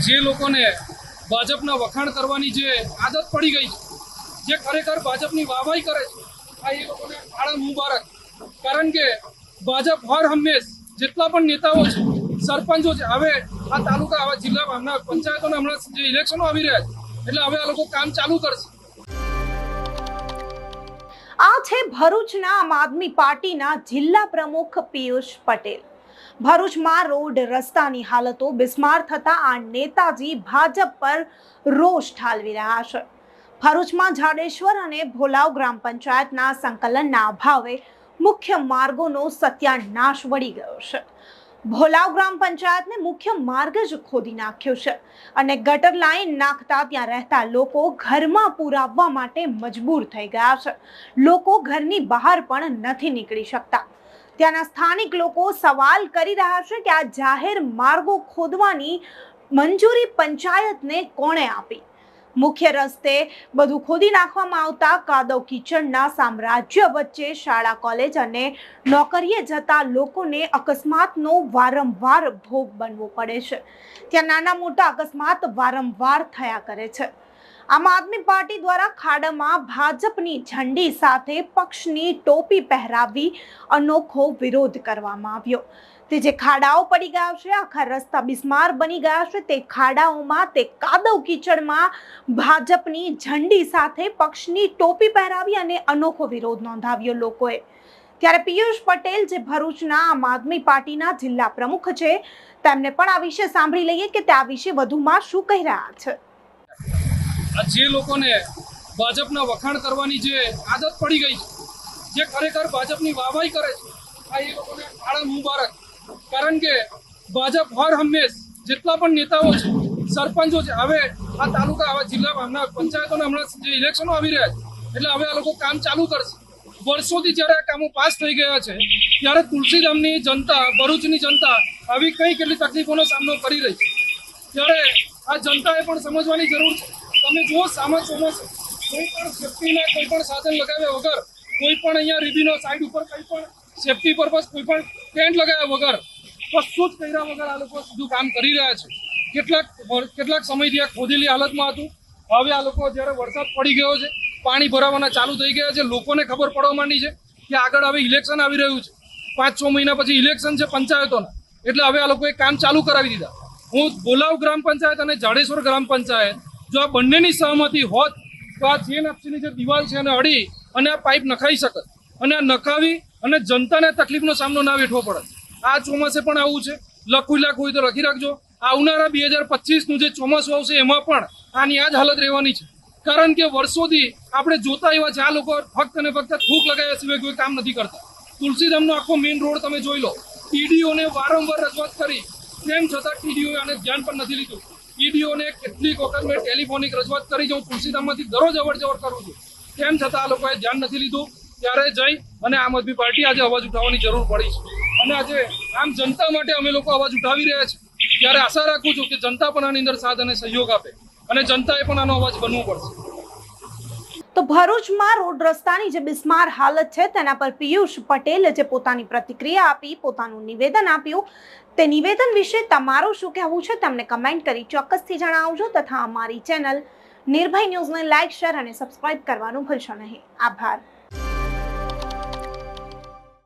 જે લોકોને ભાજપના વખાણ કરવાની જે આદત પડી ગઈ છે, જે ખરેખર ભાજપની વાહવાઈ કરે છે, આ એ લોકોને આળમ મુબારક. કારણ કે ભાજપ હર હંમેશ જેટલા પણ નેતાઓ છે, સરપંચો છે, હવે આ તાલુકા, હવે જિલ્લા, હમણાં પંચાયતોના હમણાં જે ઇલેક્શનો આવી રહ્યા છે, એટલે હવે આ લોકો કામ ચાલુ કરશે. આ છે ભરૂચના આમ આદમી પાર્ટીના જિલ્લા પ્રમુખ પિયુષ પટેલ. ભરૂચમાં રોડ રસ્તાની હાલતો બિસ્માર થતા આ નેતાજી ભાજપ પર રોષ ઠાલવી રહ્યા છે. ભરૂચમાં જાડેશ્વર અને ભોલાવ ગ્રામ પંચાયતના સંકલનના અભાવે મુખ્ય માર્ગોનો સત્યાનાશ વળી ગયો છે. ભોલાવ ગ્રામ પંચાયતને મુખ્ય માર્ગ જ ખોદી નાખ્યો છે અને ગટર લાઈન નાખતા ત્યાં રહેતા લોકો ઘરમાં પુરાવવા માટે મજબૂર થઈ ગયા છે. લોકો ઘરની બહાર પણ નથી નીકળી શકતા. ત્યાંના સ્થાનિક લોકો સવાલ કરી રહ્યા છે કે આ જાહેર માર્ગો ખોદવાની મંજૂરી પંચાયતને કોણે આપી? મુખ્ય રસ્તે બધું ખોદી નાખવામાં આવતા કાદવ કીચડના સામ્રાજ્ય વચ્ચે શાળા, કોલેજ અને નોકરીએ જતા લોકોને અકસ્માતનો વારંવાર ભોગ બનવો પડે છે. ત્યાં નાના મોટા અકસ્માત વારંવાર થયા કરે છે. આમ આદમી પાર્ટી દ્વારા ખાડામાં ભાજપની ઝંડી સાથે પક્ષની ટોપી પહેરાવી અનોખો વિરોધ કરવામાં આવ્યો. તે જે ખાડાઓ પડી ગયા છે, આખા રસ્તા બિસ્માર બની ગયા છે, તે ખાડાઓમાં, તે કાદવ કીચડમાં ભાજપની ઝંડી સાથે પક્ષની ટોપી પહેરાવી અને અનોખો વિરોધ નોંધાવ્યો લોકોએ. ત્યારે પિયુષ પટેલ, જે ભરૂચના આમ આદમી પાર્ટીના જિલ્લા પ્રમુખ છે, તેમને પણ આ વિશે સાંભળી લઈએ કે તે આ વિશે વધુમાં શું કહી રહ્યા છે. જે લોકોને ભાજપના વખાણ કરવાની જે આદત પડી ગઈ છે, જે ખરેખર ભાજપની વાહવાઈ કરે છે, આ એ લોકોને આળમ મુબારક. કારણ કે ભાજપ હર હંમેશ જેટલા પણ નેતાઓ છે, સરપંચો છે, હવે આ તાલુકા, હવે જિલ્લા, હમણાં પંચાયતોના હમણાં જે ઇલેક્શનો આવી રહ્યા છે, એટલે હવે આ લોકો કામ ચાલુ કરશે. વર્ષોથી જ્યારે આ કામો પાસ થઈ ગયા છે, ત્યારે તુલસીધામની જનતા, ભરૂચની જનતા આવી કઈ કેટલી તકલીફોનો સામનો કરી રહી છે. ત્યારે આ જનતાએ પણ સમજવાની જરૂર છે. તમે જુઓ, સામા ચોમાસું, કોઈ પણ સેફ્ટીના કોઈ પણ સાધન લગાવ્યા વગર, કોઈ પણ અહીંયા રીબીનો સાઈડ ઉપર કંઈ પણ સેફ્ટી પર્પઝ કોઈ પણ ટેન્ટ લગાવ્યા વગર, કશું જ કર્યા વગર આ લોકો સીધું કામ કરી રહ્યા છે. કેટલાક સમયથી આ ખોદેલી હાલતમાં હતું. હવે આ લોકો જ્યારે વરસાદ પડી ગયો છે, પાણી ભરાવાના ચાલુ થઈ ગયા છે, લોકોને ખબર પડવા માંડી છે કે આગળ હવે ઇલેક્શન આવી રહ્યું છે. 5-6 મહિના પછી ઇલેક્શન છે પંચાયતોના, એટલે હવે આ લોકોએ કામ ચાલુ કરાવી દીધા. હું ભોલાવ ગ્રામ પંચાયત અને જાડેશ્વર ગ્રામ પંચાયત, જો આ બંનેની સહમતિ હોત તો આ જેએનએફસીની જે દિવાલ છે એને અડી અને આ પાઇપ નખાઈ શકત અને આ નખાવી અને જનતાને તકલીફનો સામનો ના વેઠવો પડે. આ ચોમાસે પણ આવું છે. લખવું હોય તો લખી રાખજો, આવનારા 2025નું જે ચોમાસું આવશે એમાં પણ આની આ જ હાલત રહેવાની છે. કારણ કે વર્ષોથી આપણે જોતા એવા છે, આ લોકો ફક્ત અને ફક્ત થૂક લગાવ્યા સિવાય કોઈ કામ નથી કરતા. તુલસીધામનો આખો મેઇન રોડ તમે જોઈ લો. ટીડીઓને વારંવાર રજૂઆત કરી, તેમ છતાં ટીડીઓએ આને ધ્યાન પણ નથી લીધું. ઈડીઓને કેટલીક વખત મેં ટેલિફોનિક રજૂઆત કરી, હું તુલસીધામમાંથી દરરોજ અવર-જવર કરું છું, તેમ છતાં આ લોકોએ ધ્યાન નથી લીધું. ત્યારે જઈ અને આમ આદમી પાર્ટી આજે અવાજ ઉઠાવવાની જરૂર પડી છે. અને આજે આમ જનતા માટે અમે લોકો અવાજ ઉઠાવી રહ્યા છીએ. ત્યારે આશા રાખું છું કે જનતા પણ આની અંદર સાથ અને સહયોગ આપે અને જનતાએ પણ આનો અવાજ બનવો પડશે. તો ભરૂચમાં રોડ રસ્તાની જે બિસ્માર હાલત છે, તેના પર પિયુષ પટેલે જે પોતાની પ્રતિક્રિયા આપી, પોતાનું નિવેદન આપ્યું, તે નિવેદન વિશે તમારું શું કહેવું છે તમને કમેન્ટ કરી ચોક્કસથી જણાવજો. તથા અમારી ચેનલ નિર્ભય ન્યૂઝને લાઇક, શેર અને સબસ્ક્રાઇબ કરવાનું ભૂલશો નહીં. આભાર.